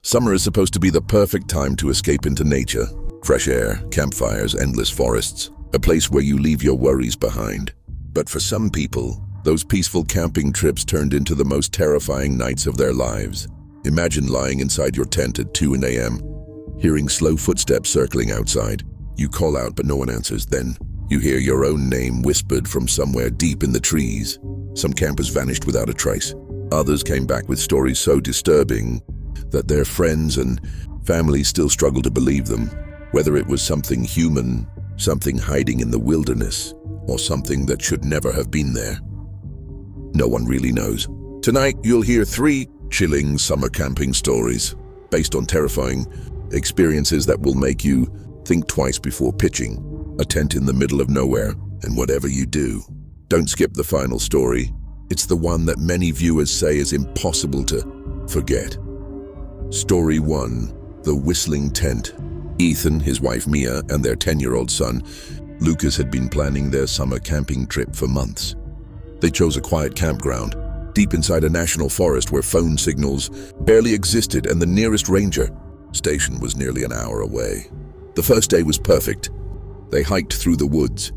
Summer is supposed to be the perfect time to escape into nature. Fresh air, campfires, endless forests. A place where you leave your worries behind. But for some people, those peaceful camping trips turned into the most terrifying nights of their lives. Imagine lying inside your tent at 2 a.m., hearing slow footsteps circling outside. You call out, but no one answers. Then you hear your own name whispered from somewhere deep in the trees. Some campers vanished without a trace. Others came back with stories so disturbing that their friends and family still struggle to believe them. Whether it was something human, something hiding in the wilderness, or something that should never have been there. No one really knows. Tonight, you'll hear 3 chilling summer camping stories based on terrifying experiences that will make you think twice before pitching a tent in the middle of nowhere. And whatever you do, don't skip the final story. It's the one that many viewers say is impossible to forget. Story 1, The Whistling Tent. Ethan, his wife Mia, and their 10-year-old son, Lucas, had been planning their summer camping trip for months. They chose a quiet campground, deep inside a national forest where phone signals barely existed and the nearest ranger station was nearly an hour away. The first day was perfect. They hiked through the woods,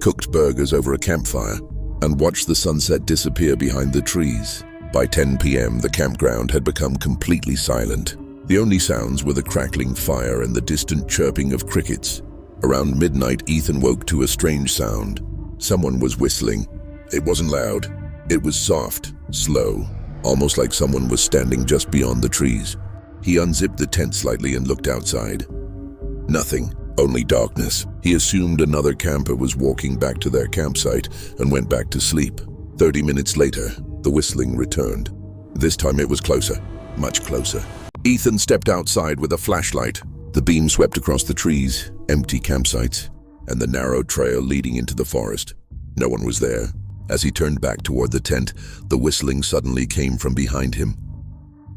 cooked burgers over a campfire, and watched the sunset disappear behind the trees. By 10 p.m., the campground had become completely silent. The only sounds were the crackling fire and the distant chirping of crickets. Around midnight, Ethan woke to a strange sound. Someone was whistling. It wasn't loud. It was soft, slow, almost like someone was standing just beyond the trees. He unzipped the tent slightly and looked outside. Nothing, only darkness. He assumed another camper was walking back to their campsite and went back to sleep. 30 minutes later, the whistling returned. This time it was closer, much closer. Ethan stepped outside with a flashlight. The beam swept across the trees, empty campsites, and the narrow trail leading into the forest. No one was there. As he turned back toward the tent, the whistling suddenly came from behind him.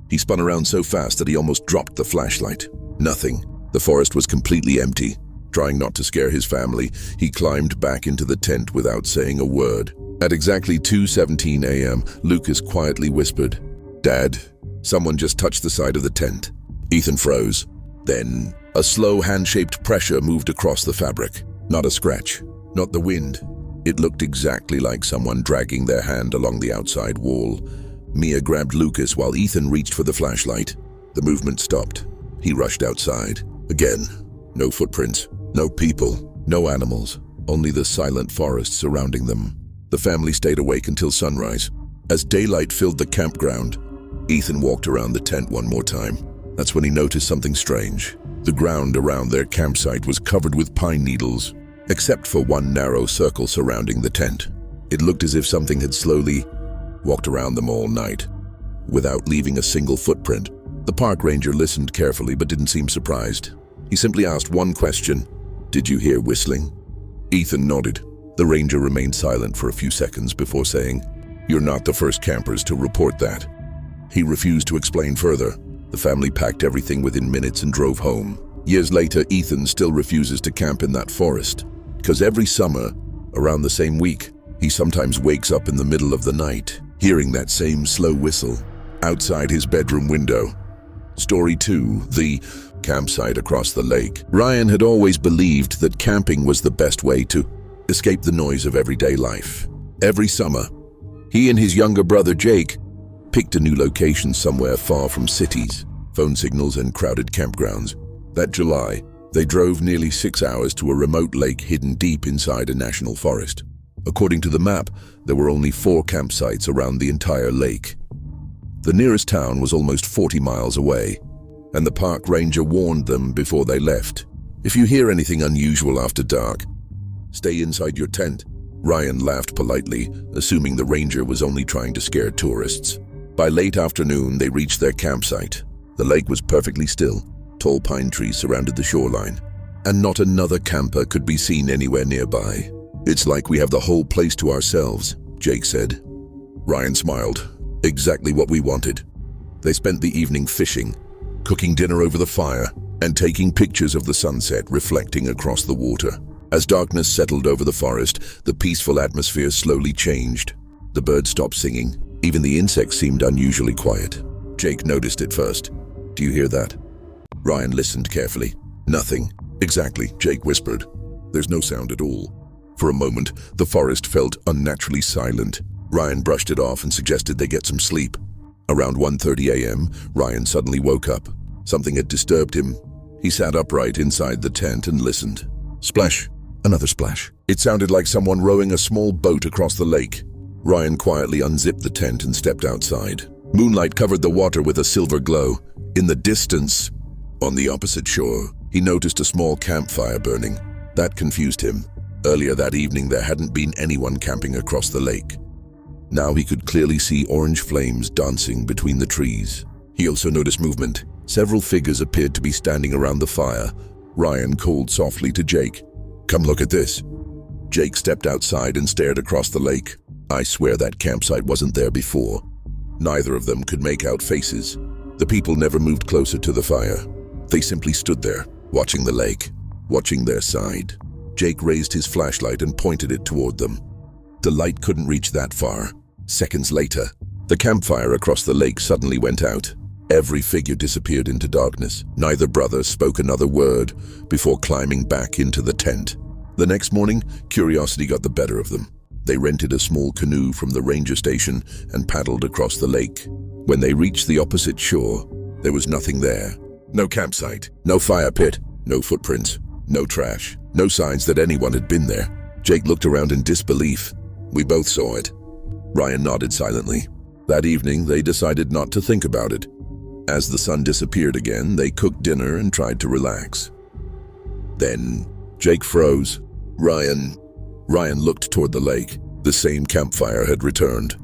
He spun around so fast that he almost dropped the flashlight. Nothing. The forest was completely empty. Trying not to scare his family, he climbed back into the tent without saying a word. At exactly 2:17 a.m., Lucas quietly whispered, "Dad, someone just touched the side of the tent." Ethan froze. Then, a slow hand-shaped pressure moved across the fabric. Not a scratch, not the wind. It looked exactly like someone dragging their hand along the outside wall. Mia grabbed Lucas while Ethan reached for the flashlight. The movement stopped. He rushed outside. Again, no footprints, no people, no animals, only the silent forest surrounding them. The family stayed awake until sunrise. As daylight filled the campground, Ethan walked around the tent one more time. That's when he noticed something strange. The ground around their campsite was covered with pine needles, except for one narrow circle surrounding the tent. It looked as if something had slowly walked around them all night, without leaving a single footprint. The park ranger listened carefully but didn't seem surprised. He simply asked one question: "Did you hear whistling?" Ethan nodded. The ranger remained silent for a few seconds before saying, "You're not the first campers to report that." He refused to explain further. The family packed everything within minutes and drove home. Years later, Ethan still refuses to camp in that forest, because every summer, around the same week, he sometimes wakes up in the middle of the night, hearing that same slow whistle outside his bedroom window. Story 2, The Campsite Across the Lake. Ryan had always believed that camping was the best way to escape the noise of everyday life. Every summer, he and his younger brother Jake picked a new location somewhere far from cities, phone signals, and crowded campgrounds. That July, they drove nearly 6 hours to a remote lake hidden deep inside a national forest. According to the map, there were only 4 campsites around the entire lake. The nearest town was almost 40 miles away, and the park ranger warned them before they left. "If you hear anything unusual after dark, stay inside your tent." Ryan laughed politely, assuming the ranger was only trying to scare tourists. By late afternoon, they reached their campsite. The lake was perfectly still. Tall pine trees surrounded the shoreline, and not another camper could be seen anywhere nearby. "It's like we have the whole place to ourselves," Jake said. Ryan smiled. "Exactly what we wanted." They spent the evening fishing, cooking dinner over the fire, and taking pictures of the sunset reflecting across the water. As darkness settled over the forest, the peaceful atmosphere slowly changed. The birds stopped singing. Even the insects seemed unusually quiet. Jake noticed it first. Do you hear that? Ryan listened carefully. Nothing. Exactly, Jake whispered. There's no sound at all. For a moment, the forest felt unnaturally silent. Ryan brushed it off and suggested they get some sleep. Around 1:30 a.m., Ryan suddenly woke up. Something had disturbed him. He sat upright inside the tent and listened. Splash. Another splash. It sounded like someone rowing a small boat across the lake. Ryan quietly unzipped the tent and stepped outside. Moonlight covered the water with a silver glow. In the distance, on the opposite shore, he noticed a small campfire burning. That confused him. Earlier that evening, there hadn't been anyone camping across the lake. Now he could clearly see orange flames dancing between the trees. He also noticed movement. Several figures appeared to be standing around the fire. Ryan called softly to Jake. Come look at this. Jake stepped outside and stared across the lake. I swear that campsite wasn't there before. Neither of them could make out faces. The people never moved closer to the fire. They simply stood there, watching the lake, watching their side. Jake raised his flashlight and pointed it toward them. The light couldn't reach that far. Seconds later, the campfire across the lake suddenly went out. Every figure disappeared into darkness. Neither brother spoke another word before climbing back into the tent. The next morning, curiosity got the better of them. They rented a small canoe from the ranger station and paddled across the lake. When they reached the opposite shore, there was nothing there. No campsite, no fire pit, no footprints, no trash, no signs that anyone had been there. Jake looked around in disbelief. We both saw it. Ryan nodded silently. That evening, they decided not to think about it. As the sun disappeared again, they cooked dinner and tried to relax. Then, Jake froze. Ryan looked toward the lake. The same campfire had returned.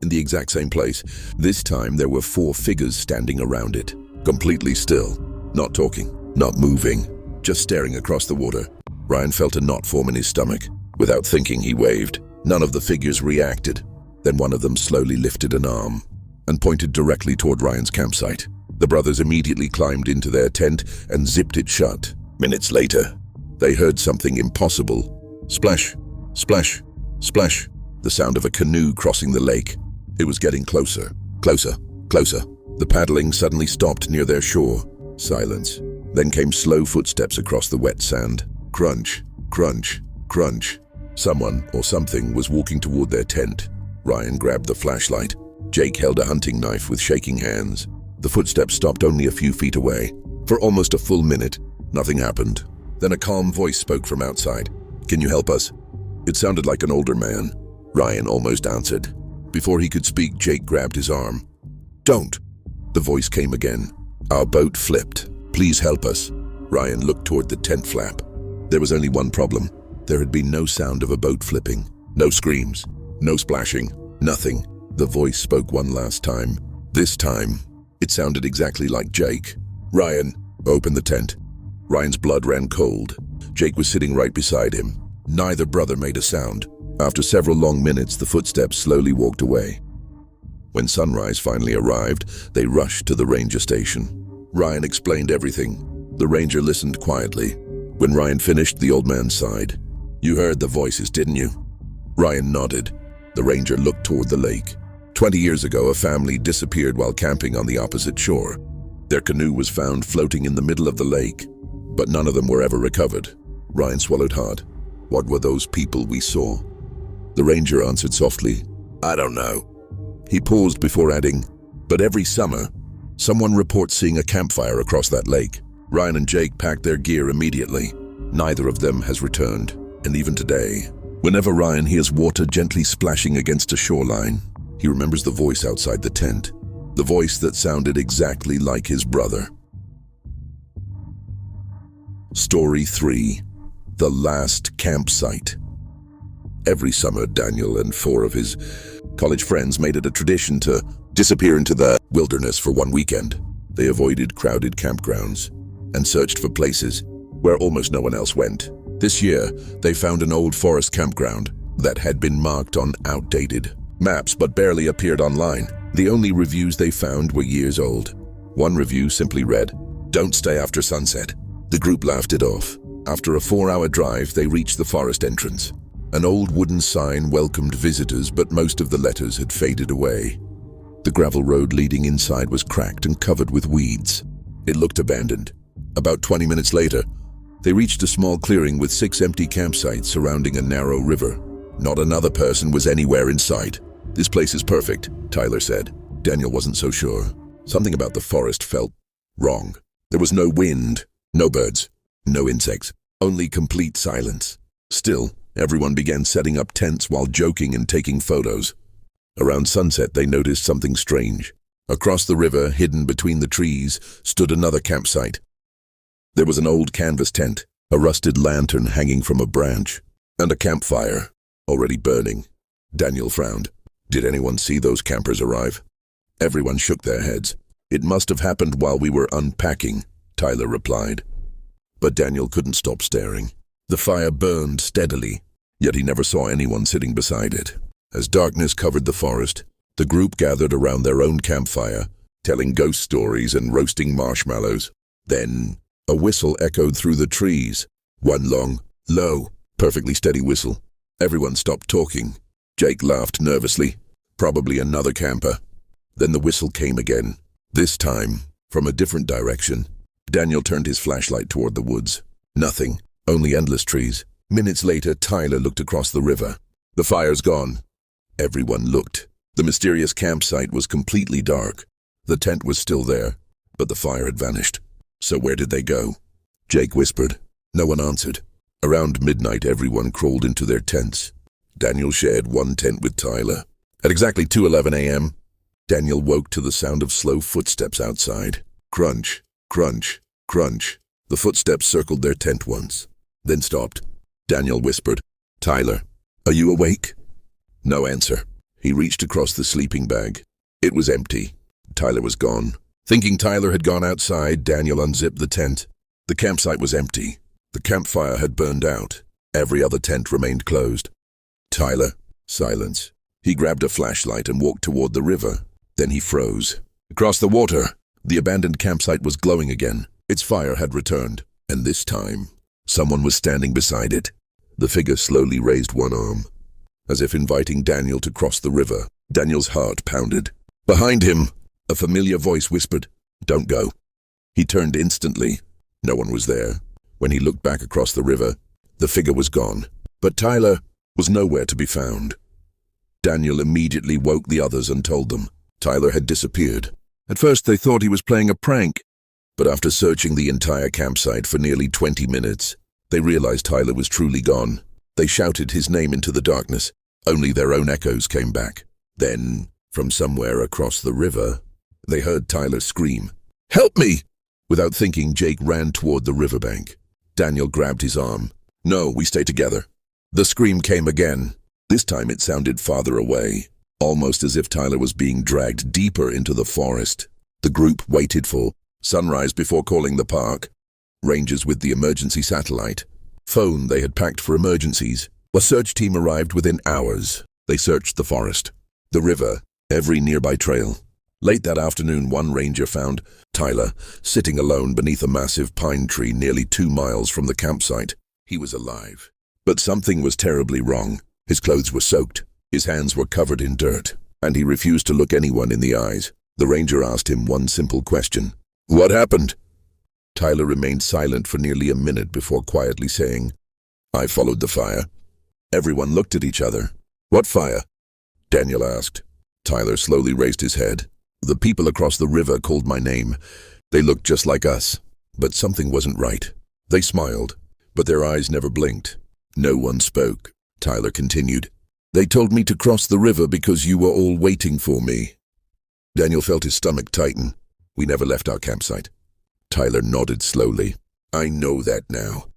In the exact same place. This time there were 4 figures standing around it. Completely still. Not talking. Not moving. Just staring across the water. Ryan felt a knot form in his stomach. Without thinking, he waved. None of the figures reacted. Then one of them slowly lifted an arm and pointed directly toward Ryan's campsite. The brothers immediately climbed into their tent and zipped it shut. Minutes later, they heard something impossible. Splash, splash, splash. The sound of a canoe crossing the lake. It was getting closer, closer, closer. The paddling suddenly stopped near their shore. Silence. Then came slow footsteps across the wet sand. Crunch, crunch, crunch. Someone or something was walking toward their tent. Ryan grabbed the flashlight. Jake held a hunting knife with shaking hands. The footsteps stopped only a few feet away. For almost a full minute, nothing happened. Then a calm voice spoke from outside. Can you help us? It sounded like an older man. Ryan almost answered. Before he could speak, Jake grabbed his arm. Don't. The voice came again. Our boat flipped. Please help us. Ryan looked toward the tent flap. There was only one problem. There had been no sound of a boat flipping. No screams. No splashing. Nothing. The voice spoke one last time. This time, it sounded exactly like Jake. Ryan, open the tent. Ryan's blood ran cold. Jake was sitting right beside him. Neither brother made a sound. After several long minutes, the footsteps slowly walked away. When sunrise finally arrived, they rushed to the ranger station. Ryan explained everything. The ranger listened quietly. When Ryan finished, the old man sighed. You heard the voices, didn't you? Ryan nodded. The ranger looked toward the lake. 20 years ago, a family disappeared while camping on the opposite shore. Their canoe was found floating in the middle of the lake, but none of them were ever recovered. Ryan swallowed hard. What were those people we saw? The ranger answered softly, I don't know. He paused before adding, but every summer, someone reports seeing a campfire across that lake. Ryan and Jake packed their gear immediately. Neither of them has returned, and even today, whenever Ryan hears water gently splashing against a shoreline, he remembers the voice outside the tent, the voice that sounded exactly like his brother. Story 3. The Last Campsite. Every summer, Daniel and 4 of his college friends made it a tradition to disappear into the wilderness for one weekend. They avoided crowded campgrounds and searched for places where almost no one else went. This year, they found an old forest campground that had been marked on outdated maps but barely appeared online. The only reviews they found were years old. One review simply read, "Don't stay after sunset." The group laughed it off. After a 4-hour drive, they reached the forest entrance. An old wooden sign welcomed visitors, but most of the letters had faded away. The gravel road leading inside was cracked and covered with weeds. It looked abandoned. About 20 minutes later, they reached a small clearing with 6 empty campsites surrounding a narrow river. Not another person was anywhere in sight. "This place is perfect," Tyler said. Daniel wasn't so sure. Something about the forest felt wrong. There was no wind, no birds, no insects, only complete silence. Still, everyone began setting up tents while joking and taking photos. Around sunset, they noticed something strange. Across the river, hidden between the trees, stood another campsite. There was an old canvas tent, a rusted lantern hanging from a branch, and a campfire, already burning. Daniel frowned. Did anyone see those campers arrive? Everyone shook their heads. "It must have happened while we were unpacking," Tyler replied. But Daniel couldn't stop staring. The fire burned steadily, yet he never saw anyone sitting beside it. As darkness covered the forest, the group gathered around their own campfire, telling ghost stories and roasting marshmallows. Then, a whistle echoed through the trees. One long, low, perfectly steady whistle. Everyone stopped talking. Jake laughed nervously. Probably another camper. Then the whistle came again. This time, from a different direction. Daniel turned his flashlight toward the woods. Nothing, only endless trees. Minutes later, Tyler looked across the river. "The fire's gone." Everyone looked. The mysterious campsite was completely dark. The tent was still there, but the fire had vanished. So where did they go? Jake whispered. No one answered. Around midnight, everyone crawled into their tents. Daniel shared one tent with Tyler. At exactly 2:11 a.m., Daniel woke to the sound of slow footsteps outside. Crunch, crunch, crunch. The footsteps circled their tent once, then stopped. Daniel whispered, "Tyler, are you awake?" No answer. He reached across the sleeping bag. It was empty. Tyler was gone. Thinking Tyler had gone outside, Daniel unzipped the tent. The campsite was empty. The campfire had burned out. Every other tent remained closed. Tyler. Silence. He grabbed a flashlight and walked toward the river. Then he froze. Across the water, the abandoned campsite was glowing again. Its fire had returned, and this time, someone was standing beside it. The figure slowly raised one arm, as if inviting Daniel to cross the river. Daniel's heart pounded. Behind him, a familiar voice whispered, "Don't go." He turned instantly. No one was there. When he looked back across the river, the figure was gone. But Tyler was nowhere to be found. Daniel immediately woke the others and told them. Tyler had disappeared. At first they thought he was playing a prank, but after searching the entire campsite for nearly 20 minutes, they realized Tyler was truly gone. They shouted his name into the darkness. Only their own echoes came back. Then, from somewhere across the river, they heard Tyler scream, "Help me!" Without thinking, Jake ran toward the riverbank. Daniel grabbed his arm. "No, we stay together." The scream came again. This time it sounded farther away, almost as if Tyler was being dragged deeper into the forest. The group waited for sunrise before calling the park. Rangers with the emergency satellite phone they had packed for emergencies. A search team arrived within hours. They searched the forest, the river, every nearby trail. Late that afternoon, one ranger found Tyler sitting alone beneath a massive pine tree nearly 2 miles from the campsite. He was alive. But something was terribly wrong. His clothes were soaked, his hands were covered in dirt, and he refused to look anyone in the eyes. The ranger asked him one simple question. "What happened?" Tyler remained silent for nearly a minute before quietly saying, "I followed the fire." Everyone looked at each other. "What fire?" Daniel asked. Tyler slowly raised his head. "The people across the river called my name. They looked just like us, but something wasn't right." They smiled, but their eyes never blinked. No one spoke. Tyler continued. "They told me to cross the river because you were all waiting for me." Daniel felt his stomach tighten. "We never left our campsite." Tyler nodded slowly. "I know that now."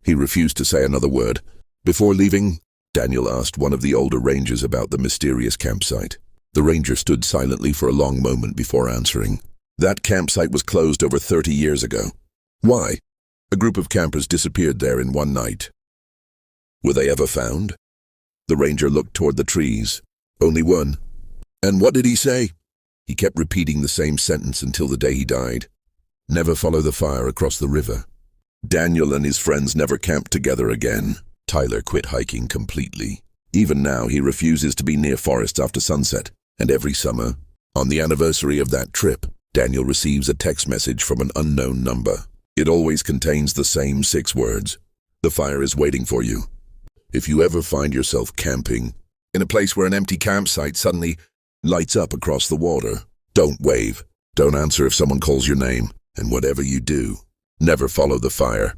He refused to say another word. Before leaving, Daniel asked one of the older rangers about the mysterious campsite. The ranger stood silently for a long moment before answering. "That campsite was closed over 30 years ago." "Why?" "A group of campers disappeared there in one night." "Were they ever found?" The ranger looked toward the trees. "Only one." "And what did he say?" "He kept repeating the same sentence until the day he died. Never follow the fire across the river." Daniel and his friends never camped together again. Tyler quit hiking completely. Even now, he refuses to be near forests after sunset. And every summer, on the anniversary of that trip, Daniel receives a text message from an unknown number. It always contains the same 6 words. The fire is waiting for you. If you ever find yourself camping in a place where an empty campsite suddenly lights up across the water, don't wave. Don't answer if someone calls your name. And whatever you do, never follow the fire.